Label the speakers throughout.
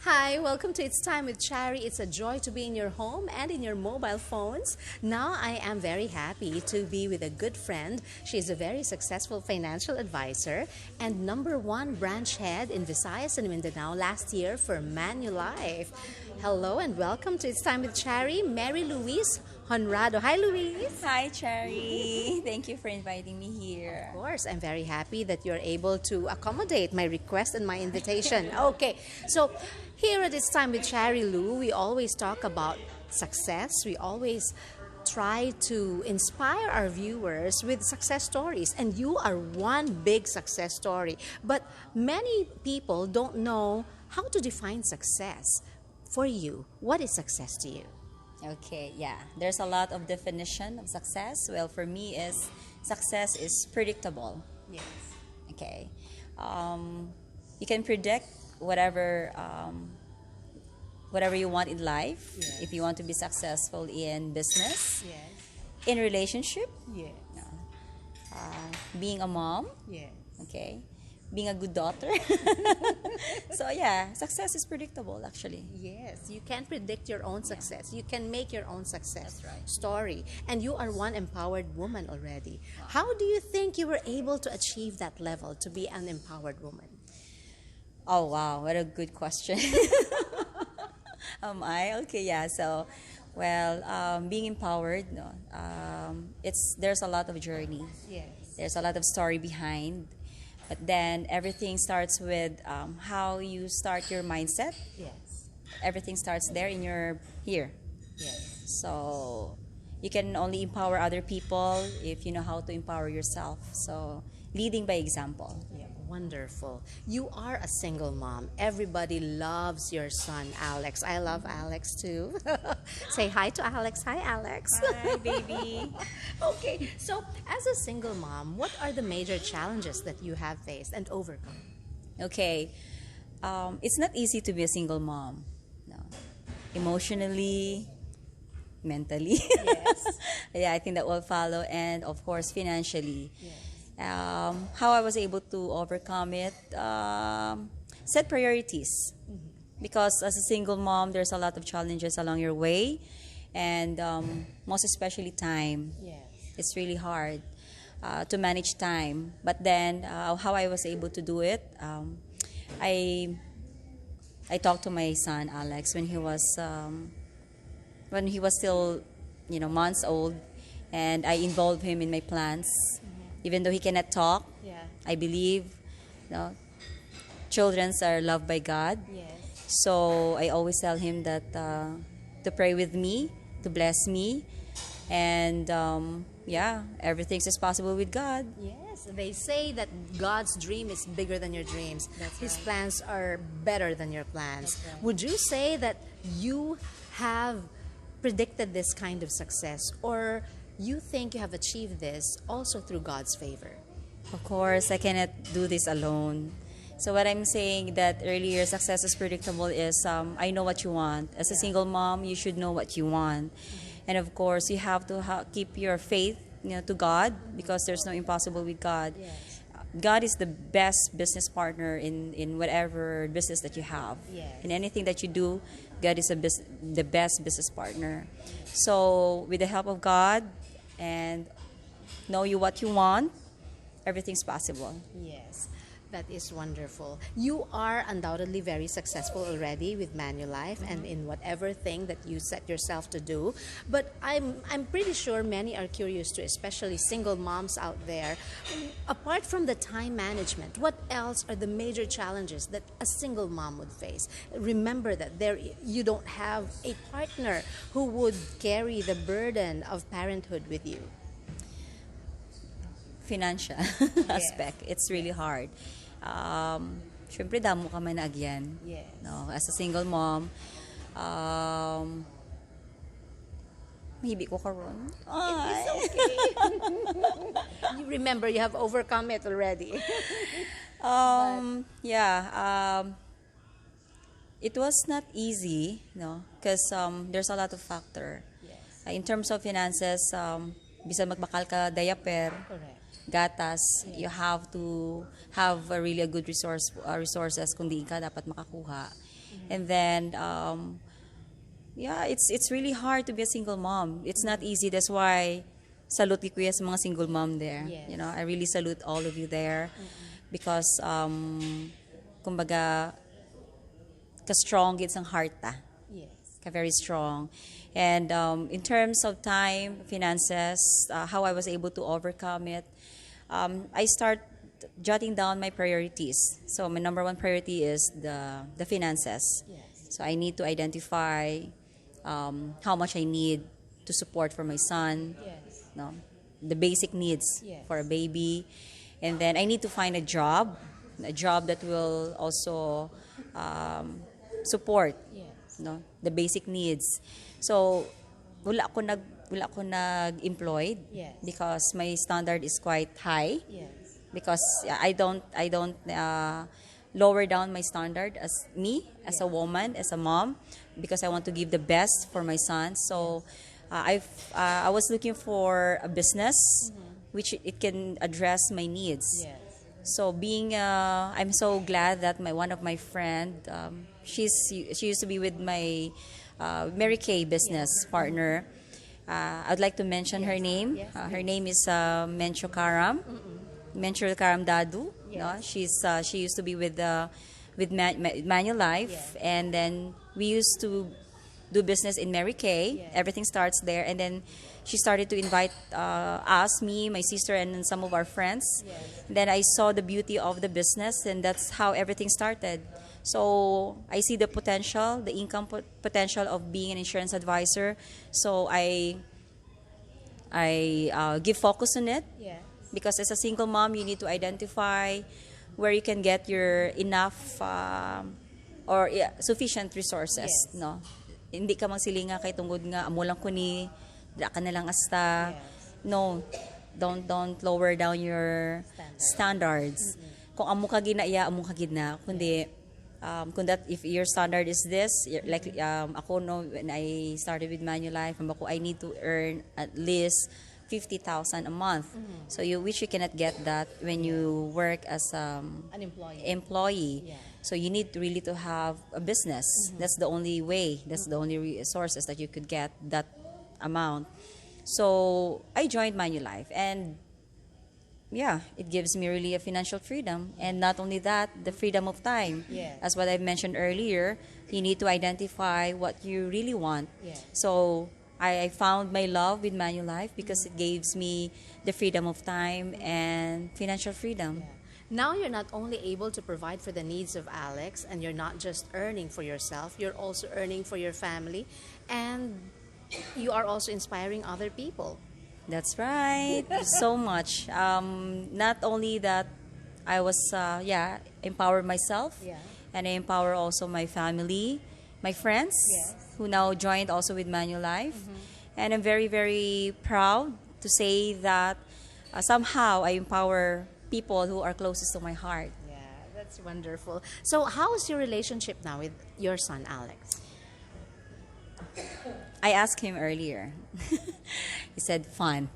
Speaker 1: Hi, welcome to It's Time with Chari. It's a joy to be in your home and in your mobile phones. Now I am very happy to be with a good friend. She is a very successful financial advisor and number one branch head in Visayas and Mindanao last year for Manulife. Hello and welcome to It's Time with Chari, Mary Louise Honrado. Hi, Louise.
Speaker 2: Hi, Cherry. Thank you for inviting me here.
Speaker 1: Of course, I'm very happy that you're able to accommodate my request and my invitation. Okay, so here at This Time with Cherry Lou, we always talk about success. We always try to inspire our viewers with success stories, and you are one big success story. But many people don't know how to define success. For you, what is success to you?
Speaker 2: Okay, yeah. There's a lot of definition of success. Well, for me, is success is predictable.
Speaker 1: Yes.
Speaker 2: Okay, you can predict whatever whatever you want in life.
Speaker 1: Yes.
Speaker 2: If you want to be successful in business,
Speaker 1: Yes.
Speaker 2: in relationship,
Speaker 1: Yes.
Speaker 2: being a mom.
Speaker 1: Yes.
Speaker 2: Okay, being a good daughter. So yeah, success is predictable actually.
Speaker 1: Yes, you can predict your own success. You can make your own success
Speaker 2: That's right.
Speaker 1: story. And you are one empowered woman already. How do you think you were able to achieve that level to be an empowered woman?
Speaker 2: Oh wow, what a good question. Am I okay? Yeah. So, well, being empowered, no, there's a lot of journey.
Speaker 1: Yes.
Speaker 2: There's a lot of story behind, but then everything starts with how you start your mindset.
Speaker 1: Yes.
Speaker 2: Everything starts there in your here.
Speaker 1: Yes.
Speaker 2: So you can only empower other people if you know how to empower yourself. So leading by example.
Speaker 1: Yeah, wonderful. You are a single mom. Everybody loves your son, Alex. I love Alex too. Say hi to Alex. Hi, Alex.
Speaker 2: Hi, baby.
Speaker 1: Okay, so as a single mom, what are the major challenges that you have faced and overcome?
Speaker 2: Okay, it's not easy to be a single mom. No, emotionally, mentally.
Speaker 1: Yes.
Speaker 2: Yeah, I think that will follow, and of course financially.
Speaker 1: Yes.
Speaker 2: How I was able to overcome it, set priorities. Because as a single mom, there's a lot of challenges along your way, and most especially time.
Speaker 1: Yes.
Speaker 2: It's really hard to manage time. But then, how I was able to do it, I I talked to my son Alex when he was still, months old, and I involved him in my plans, even though he cannot talk.
Speaker 1: Yeah.
Speaker 2: I believe, children are loved by God.
Speaker 1: Yes.
Speaker 2: So I always tell him that to pray with me, to bless me, and yeah, everything is possible with God.
Speaker 1: Yes, they say that God's dream is bigger than your dreams.
Speaker 2: That's
Speaker 1: His
Speaker 2: right.
Speaker 1: plans are better than your plans.
Speaker 2: That's right.
Speaker 1: Would you say that you have predicted this kind of success, or you think you have achieved this also through God's favor?
Speaker 2: Of course, I cannot do this alone. So what I'm saying that earlier, success is predictable is I know what you want. As a single mom, you should know what you want. And of course, you have to keep your faith, to God, because there's no impossible with God.
Speaker 1: Yes.
Speaker 2: God is the best business partner in whatever business that you have.
Speaker 1: Yes.
Speaker 2: In anything that you do, God is the best business partner. So with the help of God and know you what you want, everything's possible.
Speaker 1: Yes, that is wonderful. You are undoubtedly very successful already with Manulife and in whatever thing that you set yourself to do. But I'm pretty sure many are curious too, especially single moms out there. Apart from the time management, what else are the major challenges that a single mom would face? Remember that you don't have a partner who would carry the burden of parenthood with you.
Speaker 2: Financial aspect, it's really hard. Syempre, damo ka man agyan.
Speaker 1: Yes.
Speaker 2: No, as a single mom, mahibi ko karon.
Speaker 1: It's okay. You remember, you have overcome it already.
Speaker 2: Yeah, it was not easy, because there's a lot of factor.
Speaker 1: Yes.
Speaker 2: In terms of finances, Bisan magbakal ka diaper,
Speaker 1: Correct.
Speaker 2: gatas, you have to have a really a good resources kung di ka dapat makakuha. And then yeah, it's really hard to be a single mom. It's not easy. That's why salute ko kuya sa mga single mom there.
Speaker 1: Yes.
Speaker 2: You know, I really salute all of you there because kumbaga ka-strong it's ang heart ta.
Speaker 1: Yes.
Speaker 2: Ka very strong. And in terms of time, finances, how I was able to overcome it, I start jotting down my priorities. So my number one priority is the finances.
Speaker 1: Yes.
Speaker 2: So I need to identify how much I need to support for my son,
Speaker 1: Yes.
Speaker 2: no, the basic needs
Speaker 1: Yes.
Speaker 2: for a baby, and then I need to find a job that will also support,
Speaker 1: Yes.
Speaker 2: no, the basic needs. So wala ko nag-employed
Speaker 1: Yes.
Speaker 2: because my standard is quite high
Speaker 1: Yes.
Speaker 2: because I don't lower down my standard as me as a woman, as a mom, because I want to give the best for my son. So I was looking for a business which it can address my needs.
Speaker 1: Yes.
Speaker 2: So I'm so glad that one of my friend, she used to be with my Mary Kay business partner. I'd like to mention her name.
Speaker 1: Yes,
Speaker 2: Her name is Mencho Karam. Mencho Karam Dadu.
Speaker 1: Yes.
Speaker 2: No? She used to be with Manulife,
Speaker 1: Yes.
Speaker 2: and then we used to do business in Mary Kay.
Speaker 1: Yes.
Speaker 2: Everything starts there, and then she started to invite us, me, my sister, and then some of our friends.
Speaker 1: Yes.
Speaker 2: Then I saw the beauty of the business, and that's how everything started. So I see the potential, the income potential of being an insurance advisor. So I give focus on it
Speaker 1: Yes.
Speaker 2: because as a single mom, you need to identify where you can get your enough sufficient resources.
Speaker 1: Yes.
Speaker 2: No, hindi ka magsilinga kay tungod nga amo lang ko ni da ka na lang asta.
Speaker 1: Yes.
Speaker 2: No, don't lower down your standards. Kung amo ka ginaya, amo ka gina. Kundi if your standard is this, like ako no, when I started with Manulife, I need to earn at least 50,000 a month. So which you cannot get that when you work as
Speaker 1: An employee.
Speaker 2: employee.
Speaker 1: Yeah.
Speaker 2: So you need really to have a business. That's the only way. That's the only resources that you could get that amount. So I joined Manulife, and yeah, it gives me really a financial freedom. And not only that, the freedom of time.
Speaker 1: Yes.
Speaker 2: As what I mentioned earlier, you need to identify what you really want.
Speaker 1: Yes.
Speaker 2: So I found my love with Manulife because it gives me the freedom of time and financial freedom.
Speaker 1: Yeah. Now you're not only able to provide for the needs of Alex, and you're not just earning for yourself, you're also earning for your family, and you are also inspiring other people.
Speaker 2: That's right. So much. Not only that, I was empower myself,
Speaker 1: Yeah.
Speaker 2: and I empower also my family, my friends,
Speaker 1: Yes.
Speaker 2: who now joined also with Manulife, and I'm very very proud to say that somehow I empower people who are closest to my heart.
Speaker 1: Yeah, that's wonderful. So how's your relationship now with your son, Alex?
Speaker 2: I asked him earlier. He said fun.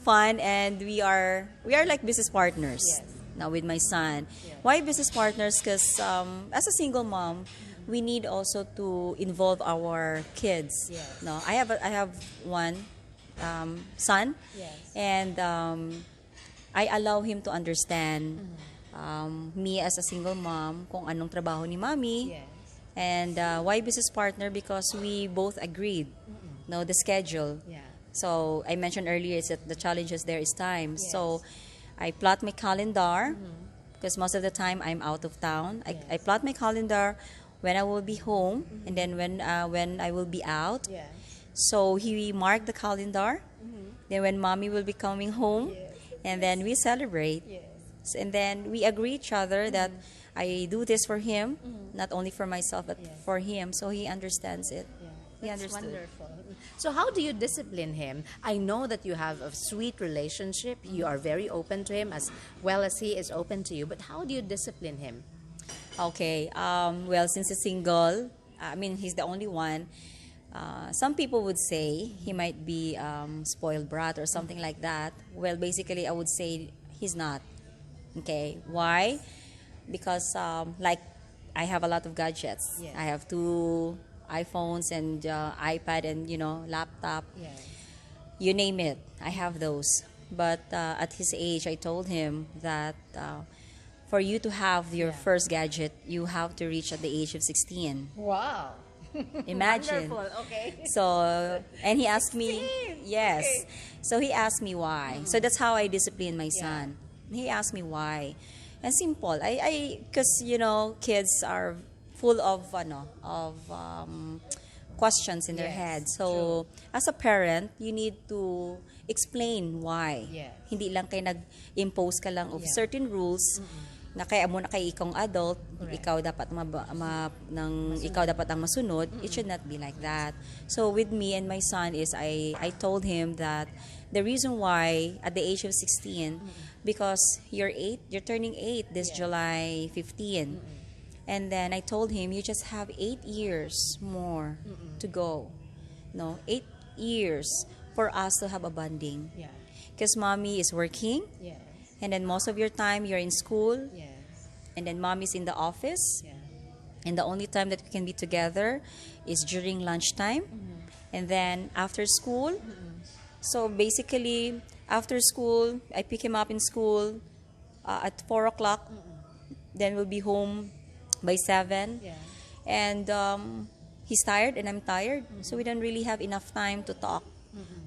Speaker 2: Fun, and we are like business partners.
Speaker 1: Yes.
Speaker 2: Now with my son.
Speaker 1: Yes.
Speaker 2: Why business partners? Because as a single mom, we need also to involve our kids.
Speaker 1: Yes.
Speaker 2: No, I have one son,
Speaker 1: Yes.
Speaker 2: and I allow him to understand me as a single mom kung anong trabaho ni mami.
Speaker 1: Yes.
Speaker 2: And why business partner? Because we both agreed, no, the schedule.
Speaker 1: Yeah.
Speaker 2: So I mentioned earlier is that the challenges there is time.
Speaker 1: Yes.
Speaker 2: So I plot my calendar because most of the time I'm out of town. I plot my calendar when I will be home and then when I will be out.
Speaker 1: Yeah.
Speaker 2: So he marked the calendar. Then when mommy will be coming home,
Speaker 1: Yes.
Speaker 2: and then we celebrate.
Speaker 1: Yes.
Speaker 2: And then we agree each other that I do this for him, not only for myself but
Speaker 1: Yes.
Speaker 2: for him, so he understands it.
Speaker 1: Yeah.
Speaker 2: He
Speaker 1: That's
Speaker 2: understood.
Speaker 1: wonderful. So how do you discipline him? I know that you have a sweet relationship. You are very open to him as well as he is open to you. But how do you discipline him?
Speaker 2: Okay. Well, since he's single, I mean he's the only one. Some people would say he might be spoiled brat or something like that. Well, basically, I would say he's not. Okay, why? Because like I have a lot of gadgets.
Speaker 1: Yes.
Speaker 2: I have 2 iPhones and iPad and laptop.
Speaker 1: Yes.
Speaker 2: You name it, I have those. But at his age, I told him that for you to have your first gadget, you have to reach at the age of 16.
Speaker 1: Wow.
Speaker 2: Imagine.
Speaker 1: Wonderful. Okay.
Speaker 2: So, and he asked me,
Speaker 1: 16.
Speaker 2: yes.
Speaker 1: Okay.
Speaker 2: So he asked me why. So that's how I discipline my son. He asked me why. And simple. Because, kids are full of, questions in their
Speaker 1: Yes,
Speaker 2: head. So, as a parent, you need to explain why.
Speaker 1: Yes.
Speaker 2: Hindi lang kayo nag-impose ka lang of certain rules na kaya mo na kay ikong adult,
Speaker 1: Correct.
Speaker 2: ikaw dapat ikaw dapat ang masunod. It should not be like that. So with me and my son is I told him that the reason why at the age of 16 because you're turning 8 this July 15. And then I told him you just have 8 years more to go. No, 8 years for us to have a bonding.
Speaker 1: Yeah.
Speaker 2: Because mommy is working,
Speaker 1: Yes.
Speaker 2: and then most of your time you're in school,
Speaker 1: Yes.
Speaker 2: and then mommy's in the office,
Speaker 1: Yeah.
Speaker 2: and the only time that we can be together is during lunchtime, and then after school. So basically, after school, I pick him up in school at 4 o'clock. Then we'll be home by 7.
Speaker 1: Yeah.
Speaker 2: And he's tired and I'm tired, so we don't really have enough time to talk,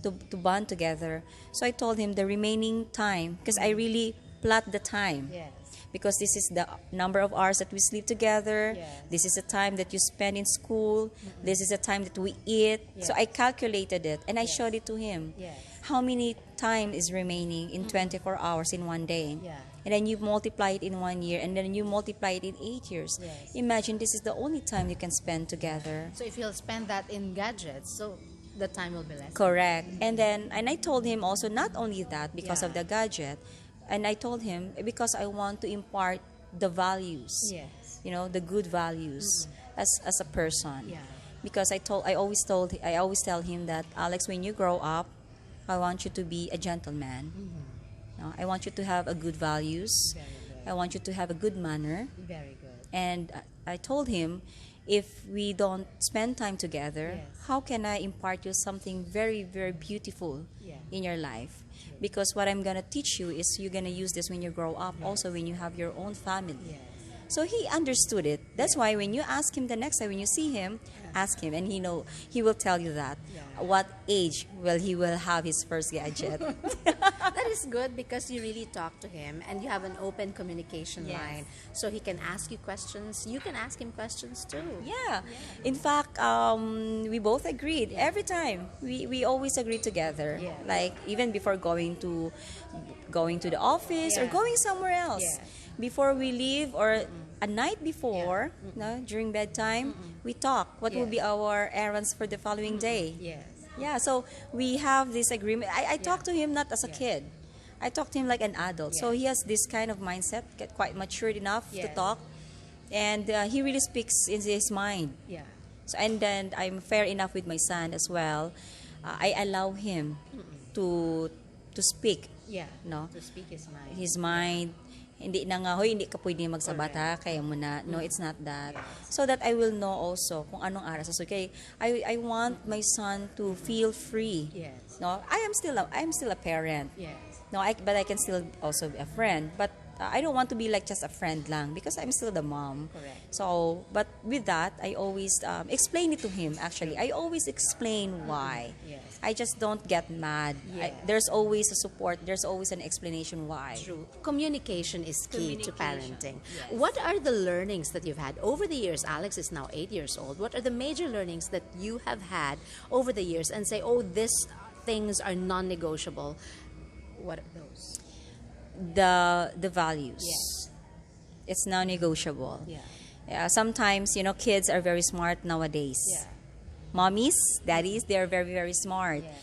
Speaker 2: to bond together. So I told him the remaining time, because I really plot the time.
Speaker 1: Yes.
Speaker 2: Because this is the number of hours that we sleep together.
Speaker 1: Yes.
Speaker 2: This is the time that you spend in school. This is the time that we eat. So I calculated it and I showed it to him.
Speaker 1: Yes.
Speaker 2: How many time is remaining in 24 hours in one day?
Speaker 1: Yeah.
Speaker 2: And then you multiply it in 1 year, and then you multiply it in 8 years.
Speaker 1: Yes.
Speaker 2: Imagine this is the only time you can spend together.
Speaker 1: So if you'll spend that in gadgets, so the time will be less.
Speaker 2: Correct. And I told him also not only that because of
Speaker 1: Yeah.
Speaker 2: the gadget, and I told him because I want to impart the values.
Speaker 1: Yes.
Speaker 2: The good values as a person.
Speaker 1: Yeah.
Speaker 2: Because I always tell him that, Alex, when you grow up, I want you to be a gentleman. No, I want you to have a good values.
Speaker 1: Very good.
Speaker 2: I want you to have a good manner.
Speaker 1: Very good.
Speaker 2: And I told him, if we don't spend time together,
Speaker 1: Yes.
Speaker 2: how can I impart you something very, very beautiful
Speaker 1: Yeah.
Speaker 2: in your life? Because what I'm going to teach you is you're going to use this when you grow up, also when you have your own family.
Speaker 1: Yes.
Speaker 2: So he understood it. That's why when you ask him the next time, when you see him, ask him, and he will tell you that.
Speaker 1: Yeah.
Speaker 2: What age he will have his first gadget.
Speaker 1: That is good because you really talk to him and you have an open communication
Speaker 2: Yes.
Speaker 1: line. So he can ask you questions. You can ask him questions too.
Speaker 2: Yeah. In fact, we both agreed every time. We always agreed together.
Speaker 1: Yeah.
Speaker 2: Like even before going to the office or
Speaker 1: Yeah.
Speaker 2: going somewhere else.
Speaker 1: Yeah.
Speaker 2: Before we leave or a night before, no, during bedtime, we talk. What will be
Speaker 1: Yes.
Speaker 2: our errands for the following day?
Speaker 1: Yes.
Speaker 2: Yeah, so we have this agreement. I talk to him not as a kid. I talk to him like an adult. So
Speaker 1: Yeah.
Speaker 2: he has this kind of mindset, get quite matured enough to
Speaker 1: Yes.
Speaker 2: talk. And he really speaks in his mind.
Speaker 1: Yeah.
Speaker 2: So, and then I'm fair enough with my son as well. I allow him to speak,
Speaker 1: Yeah.
Speaker 2: no?
Speaker 1: To speak his mind.
Speaker 2: His mind. Hindi na nga, hoy, hindi ka pwede magsabat ha, kaya mo na. No, it's not that. So that I will know also kung anong aras. So, okay, I want my son to feel free.
Speaker 1: Yes.
Speaker 2: No, I'm still a parent.
Speaker 1: Yes.
Speaker 2: No, but I can still also be a friend. But I don't want to be like just a friend lang because I'm still the mom.
Speaker 1: Correct.
Speaker 2: So, but with that, I always explain it to him. Actually, I always explain why.
Speaker 1: Yes.
Speaker 2: I just don't get mad.
Speaker 1: Yeah.
Speaker 2: There's always a support. There's always an explanation why.
Speaker 1: True. Communication is key to parenting.
Speaker 2: Yes.
Speaker 1: What are the learnings that you've had over the years? Alex is now 8 years old. What are the major learnings that you have had over the years and say, oh, these things are non-negotiable? What are those?
Speaker 2: The values.
Speaker 1: Yes.
Speaker 2: It's non-negotiable.
Speaker 1: Yeah.
Speaker 2: Sometimes, kids are very smart nowadays.
Speaker 1: Yeah.
Speaker 2: Mommies, daddies, they're very, very smart.
Speaker 1: Yeah.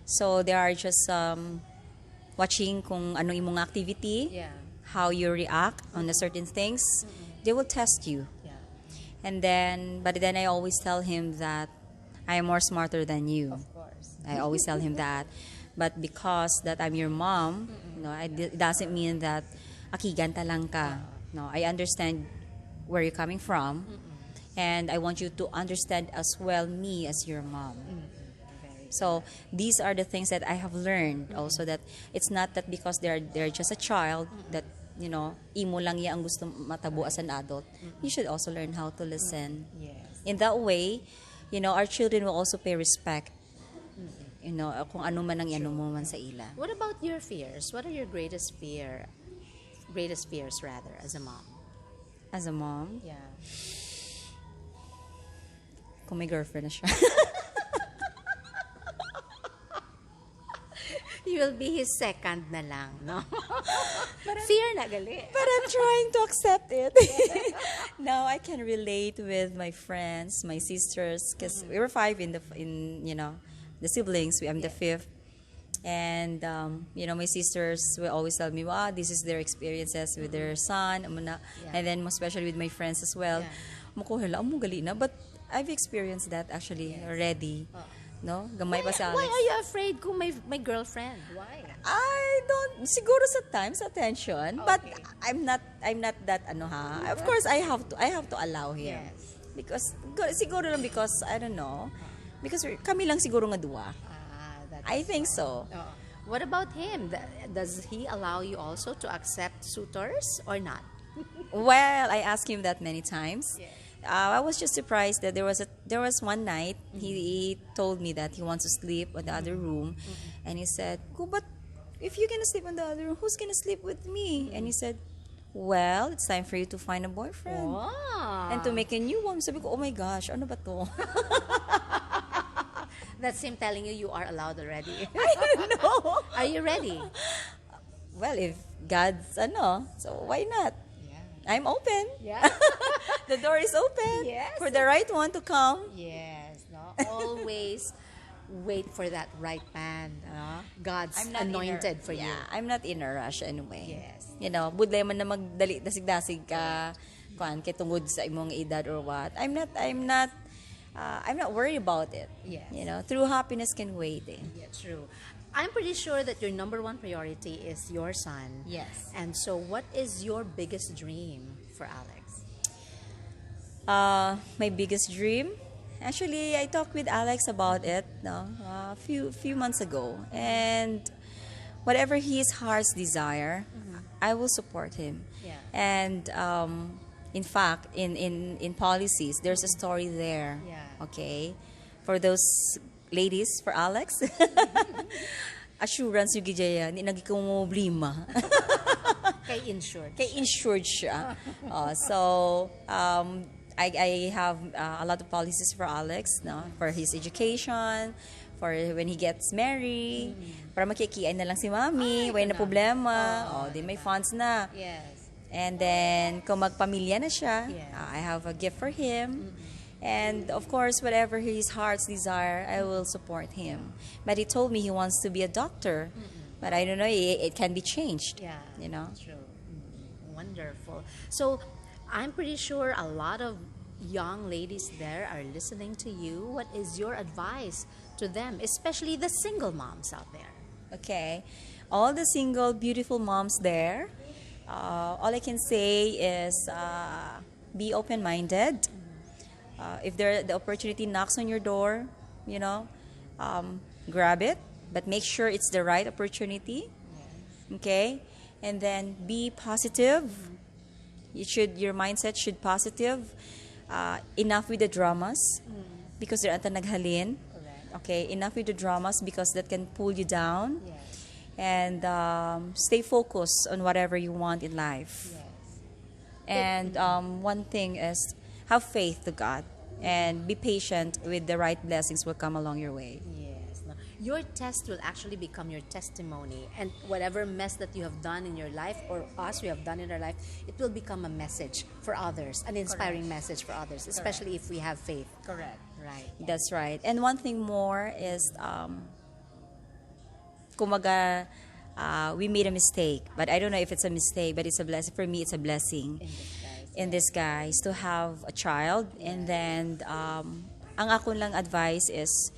Speaker 2: So they are just watching kung ano imong activity,
Speaker 1: Yeah.
Speaker 2: how you react on the certain things. They will test you.
Speaker 1: Yeah.
Speaker 2: But then I always tell him that I am more smarter than you.
Speaker 1: Of course.
Speaker 2: I always tell him that. But because that I'm your mom, it doesn't mean that akiganta lang ka. No, I understand where you're coming from, and I want you to understand as well me as your mom. So these are the things that I have learned also, that it's not that because they're just a child that imo lang ang gusto matabo as an adult. You should also learn how to listen.
Speaker 1: Yes.
Speaker 2: In that way, our children will also pay respect. Kung ano man ang ano mo man sa ila.
Speaker 1: What about your fears? What are your greatest fears rather, as a mom?
Speaker 2: As a mom,
Speaker 1: Yeah.
Speaker 2: kung may girlfriend na siya.
Speaker 1: You will be his second na lang, no? Fear na gali.
Speaker 2: But I'm trying to accept it. Now I can relate with my friends, my sisters, because we were 5 in the siblings. I'm the 5th, and my sisters will always tell me, "Wow, this is their experiences with their son," and then especially with my friends as well. Muko hala mo gali na, but I've experienced that actually already. No, gamay pa si Alex.
Speaker 1: Why are you afraid kung may girlfriend? Why?
Speaker 2: I don't, siguro sa times attention, but I'm not that Of course I have to allow him.
Speaker 1: Yes.
Speaker 2: Because siguro lang because I don't know. Because kami lang siguro nga duwa. I think so.
Speaker 1: What about him? Does he allow you also to accept suitors or not?
Speaker 2: Well, I asked him that many times. I was just surprised that there was one night he told me that he wants to sleep in the other room, and he said, "Go, but if you're gonna sleep in the other room, who's gonna sleep with me?" And he said, "Well, it's time for you to find a boyfriend and to make a new one." Sabi ko, "Oh my gosh, ano ba to?"
Speaker 1: That's him telling you are allowed already.
Speaker 2: I don't know.
Speaker 1: Are you ready?
Speaker 2: Well, if God's so why not? I'm open.
Speaker 1: Yeah.
Speaker 2: The door is open for the right one to come.
Speaker 1: Yes. No. Always wait for that right man. God's anointed for you.
Speaker 2: I'm not in a rush anyway.
Speaker 1: Yes.
Speaker 2: Budlay man na magdali dasig-dasig ka kay tungod sa imong edad or what. I'm not worried about it.
Speaker 1: Yes.
Speaker 2: True happiness can wait.
Speaker 1: Yeah, true. I'm pretty sure that your number one priority is your son.
Speaker 2: Yes.
Speaker 1: And so what is your biggest dream for Alex?
Speaker 2: My biggest dream? Actually, I talked with Alex about it a few months ago. And whatever his heart's desire, I will support him.
Speaker 1: Yeah.
Speaker 2: And in fact, in policies, there's a story there.
Speaker 1: Yeah.
Speaker 2: Okay? For those ladies, for Alex, assurance yung gijaya, hindi nagikamoblima.
Speaker 1: Kay insured.
Speaker 2: Kay insured siya. So, I have a lot of policies for Alex, for his education, for when he gets married, para makikian na lang si mami, way na problema, di may funds na.
Speaker 1: Yes.
Speaker 2: And then, kung magpamilya na siya,
Speaker 1: Yes.
Speaker 2: I have a gift for him. And of course, whatever his heart's desire, I will support him. But he told me he wants to be a doctor. But I don't know, it can be changed.
Speaker 1: Yeah. True. Wonderful. So, I'm pretty sure a lot of young ladies there are listening to you. What is your advice to them, especially the single moms out there?
Speaker 2: Okay. All the single, beautiful moms there, all I can say is be open-minded. If the opportunity knocks on your door, grab it, but make sure it's the right opportunity. Okay? And then be positive. Your mindset should positive. Enough with the dramas because they're ata naghalin. Okay, enough with the dramas because that can pull you down.
Speaker 1: Yes.
Speaker 2: And stay focused on whatever you want in life.
Speaker 1: Yes.
Speaker 2: And one thing is have faith to God and be patient with the right blessings will come along your way.
Speaker 1: Yes. No. Your test will actually become your testimony, and whatever mess that you have done in your life or us we have done in our life, it will become a message for others, an inspiring message for others, especially if we have faith.
Speaker 2: Correct.
Speaker 1: Right.
Speaker 2: That's right. And one thing more is kumaga we made a mistake, but I don't know if it's a mistake, but it's a blessing. For me, it's a blessing in disguise to have a child, and then ang ako lang advice is,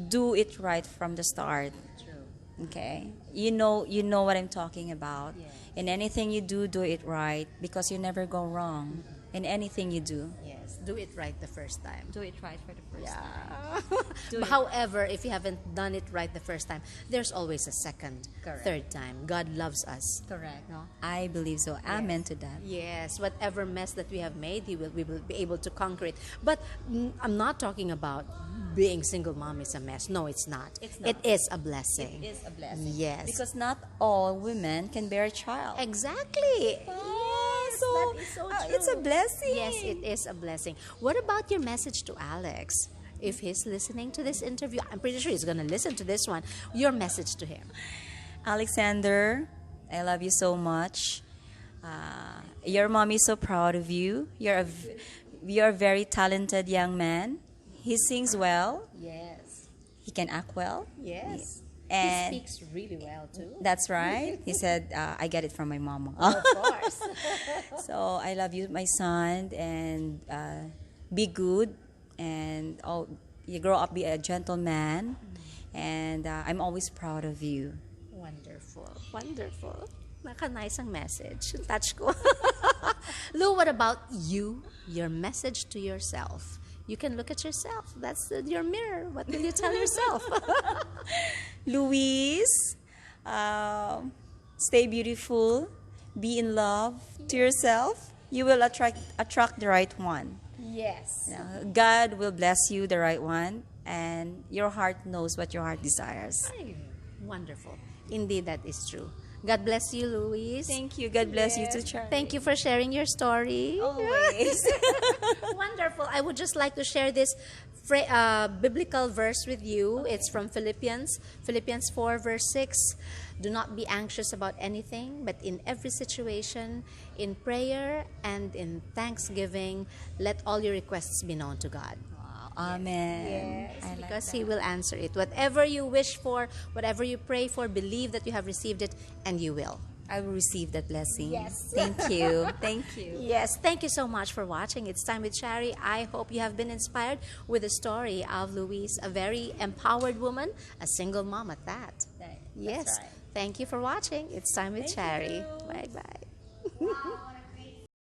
Speaker 2: do it right from the start.
Speaker 1: True.
Speaker 2: Okay? You know what I'm talking about.
Speaker 1: Yes.
Speaker 2: In anything you do, do it right, because you never go wrong in anything you do.
Speaker 1: Yes, do it right the first time.
Speaker 2: Do it right for the first time.
Speaker 1: Yeah.
Speaker 2: Do it.
Speaker 1: However, if you haven't done it right the first time, there's always a second,
Speaker 2: Correct.
Speaker 1: third time. God loves us.
Speaker 2: Correct.
Speaker 1: No?
Speaker 2: I believe so. Amen to that.
Speaker 1: Yes, whatever mess that we have made, we will be able to conquer it. But I'm not talking about being single mom is a mess. No, it's not.
Speaker 2: It's not.
Speaker 1: It is a blessing.
Speaker 2: It is a blessing.
Speaker 1: Yes.
Speaker 2: Because not all women can bear a child.
Speaker 1: Exactly. Yes,
Speaker 2: So,
Speaker 1: that is so
Speaker 2: it's a
Speaker 1: true.
Speaker 2: blessing.
Speaker 1: Yes, it is a blessing. What about your message to Alex? If he's listening to this interview, I'm pretty sure he's going to listen to this one. Your message to him.
Speaker 2: Alexander, I love you so much. Your mom is so proud of you. You're a very talented young man. He sings well.
Speaker 1: Yes.
Speaker 2: He can act well.
Speaker 1: Yes.
Speaker 2: And
Speaker 1: he speaks really well, too.
Speaker 2: that's right. He said, I get it from my mama.
Speaker 1: Of course.
Speaker 2: So I love you, my son, and be good, and you grow up, be a gentleman, and I'm always proud of you.
Speaker 1: Wonderful. Wonderful. Naka-nice ang message. Touch ko. Lou, what about you? Your message to yourself. You can look at yourself. That's your mirror. What will you tell yourself?
Speaker 2: Louise, stay beautiful, be in love to yourself. You will attract the right one.
Speaker 1: Yes.
Speaker 2: God will bless you the right one, and your heart knows what your heart desires.
Speaker 1: Wonderful. Indeed, that is true. God bless you, Louise.
Speaker 2: Thank you. God bless you too, Charlie.
Speaker 1: Thank you for sharing your story.
Speaker 2: Always.
Speaker 1: Wonderful. I would just like to share this biblical verse with you. Okay. It's from Philippians 4, verse 6. Do not be anxious about anything, but in every situation, in prayer and in thanksgiving, let all your requests be known to God.
Speaker 2: Amen.
Speaker 1: Yes,
Speaker 2: I like
Speaker 1: because
Speaker 2: that.
Speaker 1: He will answer it. Whatever you wish for, whatever you pray for, believe that you have received it, and you will.
Speaker 2: I will receive that blessing.
Speaker 1: Yes.
Speaker 2: Thank you. Thank you.
Speaker 1: Yes, thank you so much for watching. It's Time with Shari. I hope you have been inspired with the story of Louise, a very empowered woman, a single mom at that.
Speaker 2: That's
Speaker 1: Yes.
Speaker 2: right.
Speaker 1: Thank you for watching. It's Time with
Speaker 2: Thank
Speaker 1: Shari.
Speaker 2: you.
Speaker 1: Bye-bye.